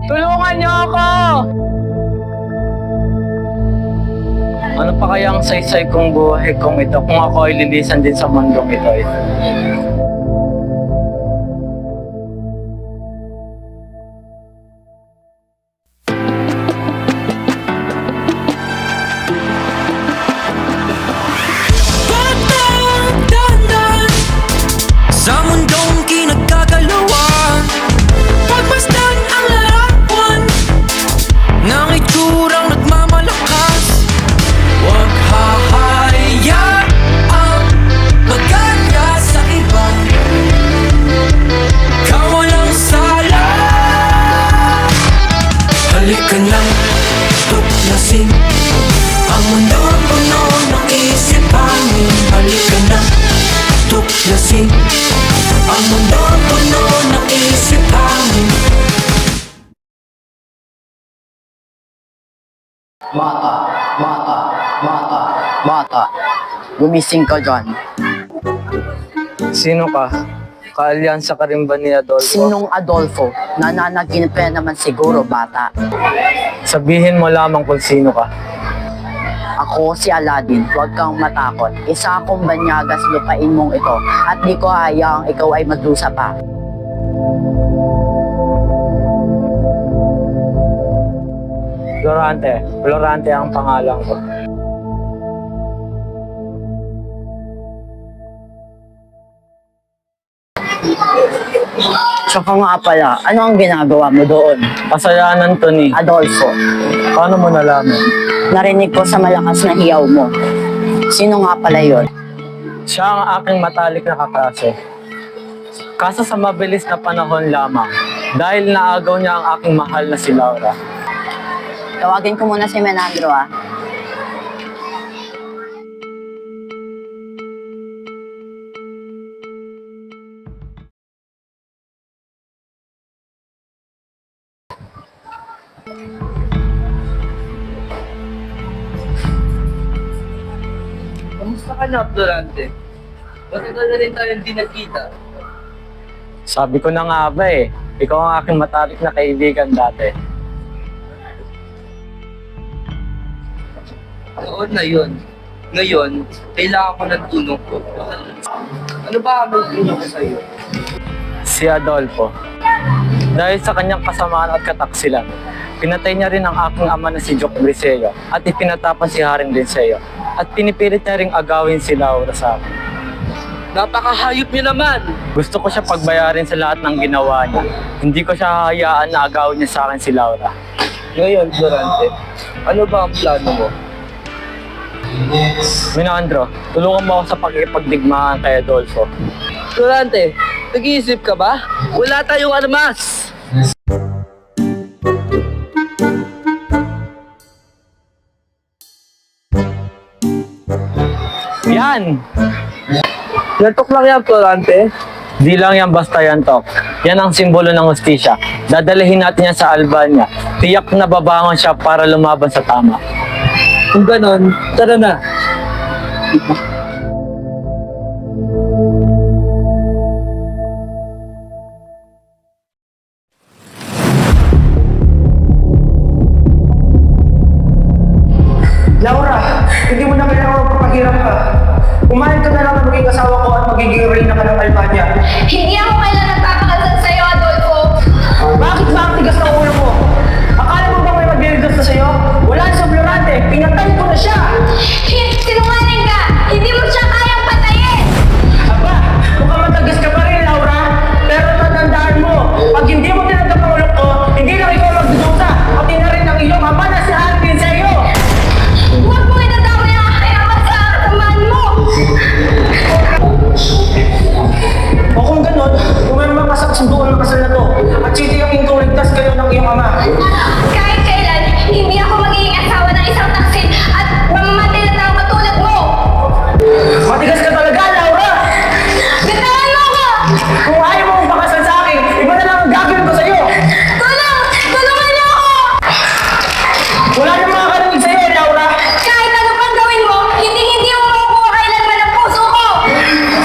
Tulungan niyo ako! Ano pa kaya ang saysay kong buhay kong ito kung ako ay lilisan din sa mundong ito? Sa mundong kinagkagalawan, pagmasdan ang larawan ng itsurang nagmamalakas. Huwag hahayaang maganya sa iba, kawalang sala. Halika nang tuklasin ang mundo puno ng isipanin. Halika nang tuklasin ang mundo puno ng isipanin. Mata, mata, mata, mata. Gumising ka dyan. Sino ka? Kaalyansa ka rin ba ni Adolfo? Sinong Adolfo? Nananaginip ka naman siguro, bata. Sabihin mo lamang kung sino ka. Ako si Aladdin, huwag kang matakot. Isa akong banyagas lupain mong ito at di ko hayaang ikaw ay magdusa pa. Florante. Florante ang pangalan ko. Tsaka nga pala, ano ang ginagawa mo doon? Kasayanan to ni Adolfo, Paano mo nalaman? narinig ko sa malakas na hiyaw mo. Sino nga pala yon? Siya ang aking matalik na kaklase. Kaso sa mabilis na panahon lamang, dahil naagaw niya ang aking mahal na si Laura. Tawagin ko muna si Menandro, ah. Kamusta ka na, Florante? Matagal na rin tayo hindi nagkita. Sabi ko na nga ba eh, ikaw ang aking matalik na kaibigan dati. Noon na yun. Ngayon, kailangan ko ng tulong ko. Ano ba ang tulong ko sa'yo? Si Adolfo. Dahil sa kanyang kasamaan at kataksilan, pinatay niya rin ang aking ama na si Joke Briseo at ipinatapan si Haring Linceo at pinipilit niya ring agawin si Laura sa akin. Napakahayop niyo naman! Gusto ko siya pagbayarin sa lahat ng ginawa niya. Hindi ko siya hahayaan na agawin niya sa akin si Laura. Ngayon, Florante, ano ba ang plano mo? Menandro, tulungan mo ako sa pakikipagdigmaan kay Adolfo. Florante, nag-iisip ka ba? Wala tayong armas! Yan! Lantok lang yan, Florante. Di lang yan basta yan, Tok. Yan ang simbolo ng hustisya. Dadalhin natin yan sa Albania. Tiyak na babangon siya para lumaban sa tama. Kung ganon, tara na. Laura, hindi mo na kailangan magpapahirap ka. Umahin ka na lang na maging asawa ko at magiging reyna ka ng Albania. Hindi ako kailan nagpapakasal sa'yo, Adolfo! Bakit ba ang tigas ng ulo mo? Akala mo ba may magbibigos na sa'yo? Wala sa Florante, pinatay ko na siya! Sinungaling ka! Hindi mo siya kayang patayin! Aba, mukhang matagas ka pa rin, Laura. Pero tatandaan mo, pag hindi mo tinanggap ang ulo ko, hindi lang ikaw magdudusa, pati na rin ang iyong ama na si Alvin sa'yo! Huwag mo itatawag yung kakayaman sa kasamaan mo! O kung gano'n, pumirma ka sa kasunduan ng kasal na to at sitiyakin kong ligtas kayo ng iyong ama. Kahit kailan, hindi ako magiging asawa ng isang taksin at mamamatay na tao katulad mo! Matigas ka talaga, Laura! Bitawan mo ako! Kung ayaw mo magpakasal sa akin, iba na lang ang gagawin ko sa'yo! Tulong! Tulungan niyo ako! Wala nang makakarinig sa'yo, Laura! Kahit ano pang gawin mo, hindi mo makukuha kailanman ang puso ko!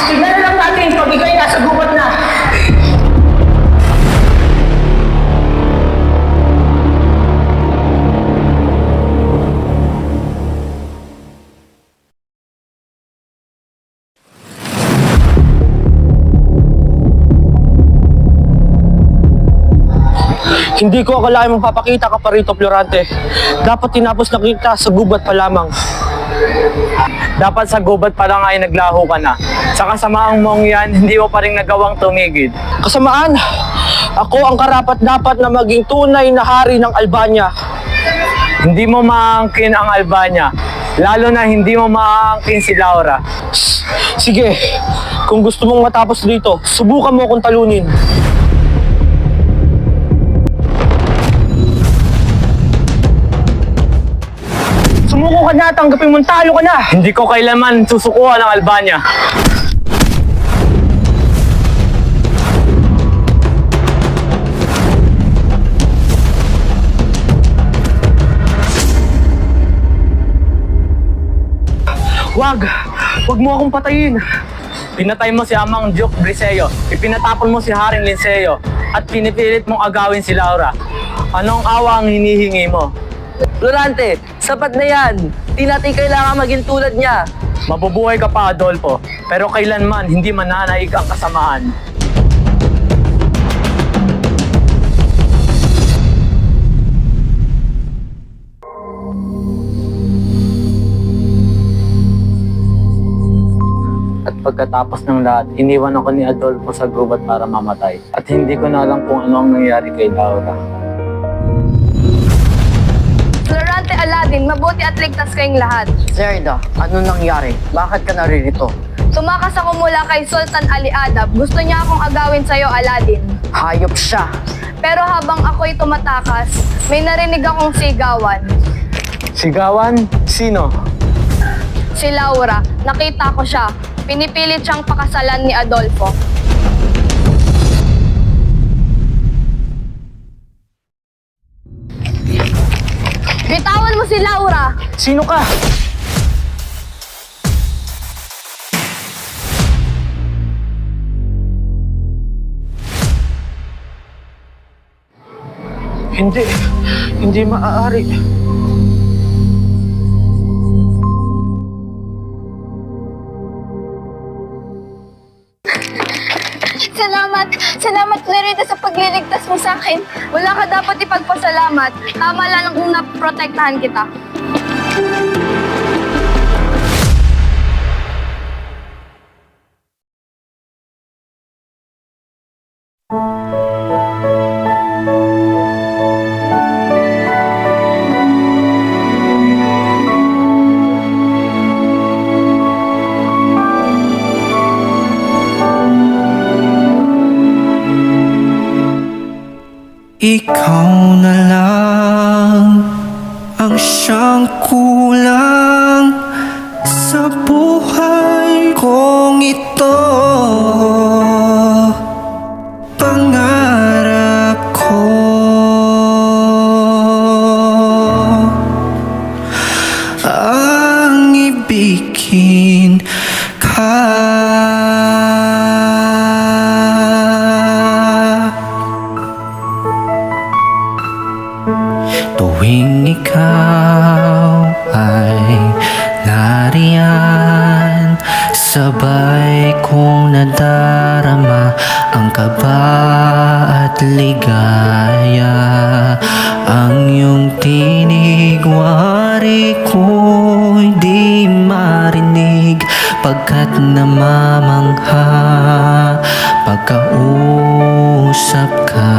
Tignan na lang natin pag ikaw'y nasa gubat na. Hindi ko akalain magpapakita ka pa rito, Florante. Dapat tinapos na kita sa gubat pa lamang. Dapat sa gubat pa lang ay naglaho ka na. Sa kasamaang mong yan, hindi mo pa rin nagawang tumigil. Kasamaan, ako ang karapat-dapat na maging tunay na hari ng Albania. Hindi mo maangkin ang Albania. Lalo na hindi mo maangkin si Laura. Sige, kung gusto mong matapos dito, subukan mo akong talunin. Sumuko ka na, tanggapin mong talo ka na. Hindi ko kailanman susukuhan ng Albania. Wag mo akong patayin. Pinatay mo si Amang Duke Briseo, ipinatapon mo si Haring Linceo, at pinipilit mong agawin si Laura. Anong awa ang hinihingi mo? Florante, sapat na yan. Di natin kailangan maging tulad niya. Mabubuhay ka pa, Adolfo, pero kailanman hindi mananaig ang kasamaan. At pagkatapos ng lahat, iniwan ako ni Adolfo sa gubat para mamatay. At hindi ko na alam kung ano ang nangyari kay Laura. Florante Aladdin, mabuti at ligtas kayong lahat. Zerda, ano nangyari? Bakit ka naririto? Tumakas ako mula kay Sultan Ali Adab. Gusto niya akong agawin sa'yo, Aladdin. Hayop siya. Pero habang ako'y tumatakas, may narinig akong sigawan. Sigawan? Sino? Si Laura, nakita ko siya. Pinipilit siyang pakasalan ni Adolfo. Bitawan mo si Laura! Sino ka? Hindi maaari. Salamat Clarita sa pagliligtas mo sa akin. Wala ka dapat ipagpasalamat. Tama lang kung naprotektahan kita. Ikaw na lang ang siyang kulang sa buhay kong ito. Pangarap ko ang ibigin ka. Tuwing ikaw ay nariyan, sabay kong nadarama ang kaba at ligaya. Ang iyong tinig, wari ko'y di marinig, pagkat namamangha pagkausap ka.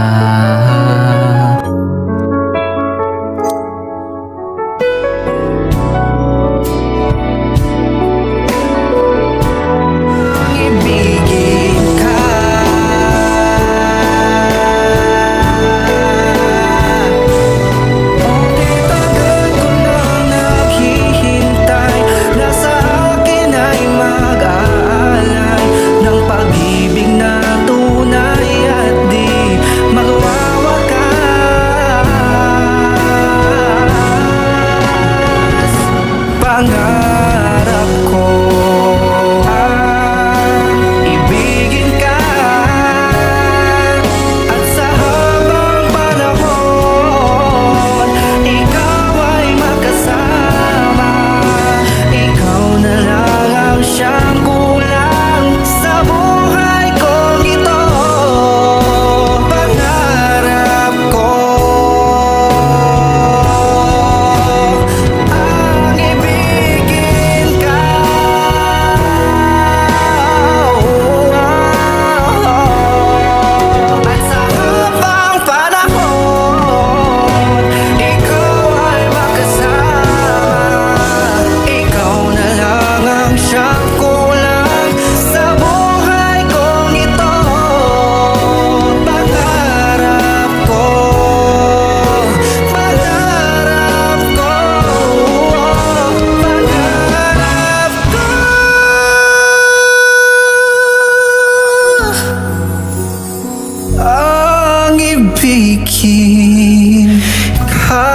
ibigin ka.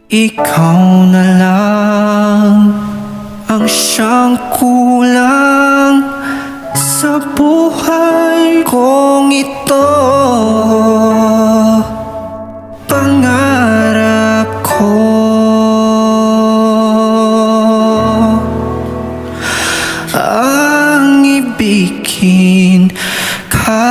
Ikaw na lang ang siyang kulang sa buhay kong ito. Pangarap ko ang ibigin ka.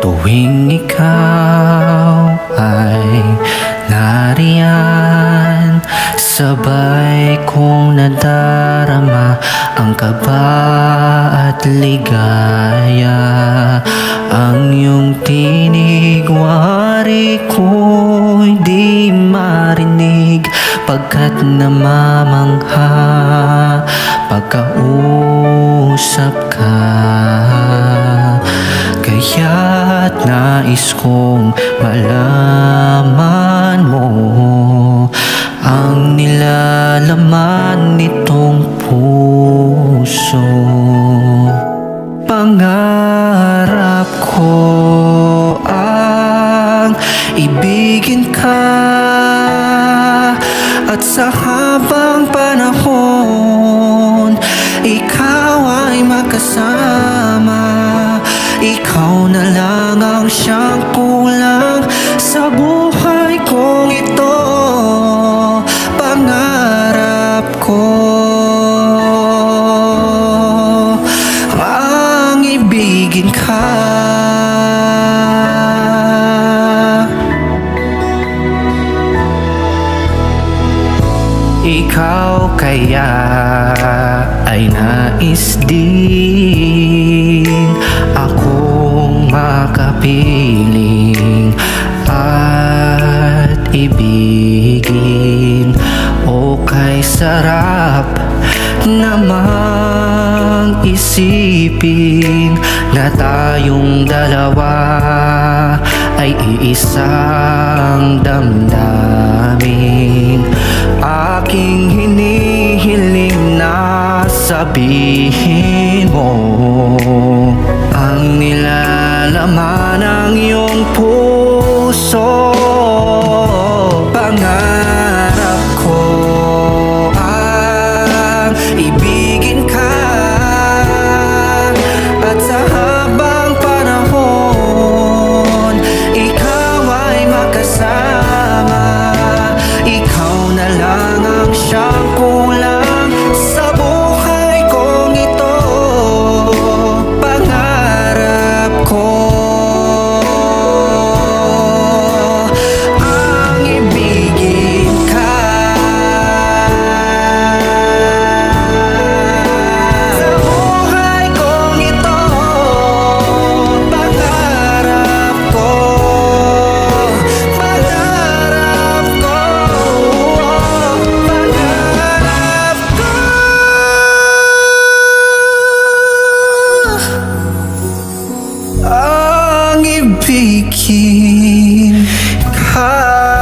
Tuwing ikaw ay nariyan, sabay kong nadarama ang kaba at ligaya. Ang iyong tinig, wari ko'y di marinig, pagkat namamangha pagkausap ka. Kaya't nais kong malaman mo ang nilalaman nitong puso. Pangarap ko ang ibigin ka, at sa habang panahon ikaw ay magkasama. Ikaw na lang ang siyang kulang sa buhay kong ito. Pangarap ko ang ibigin ka. Ikaw kaya ay nais din akong makapiling at ibigin. O kay sarap namang isipin na tayong dalawa ay iisang damdamin. Aking hinihiling na sabihin mo ang nilalaman ng iyong puso. Pangarap ko ang ibigin ka, at sa habang panahon ikaw ay makasama. Ikaw na lang ang siyang kulang sa buhay kong ito. Pangarap ko ang ibigin ka. Sa buhay kong ito, pangarap ko, pangarap ko, pangarap ko ang ibigin ka.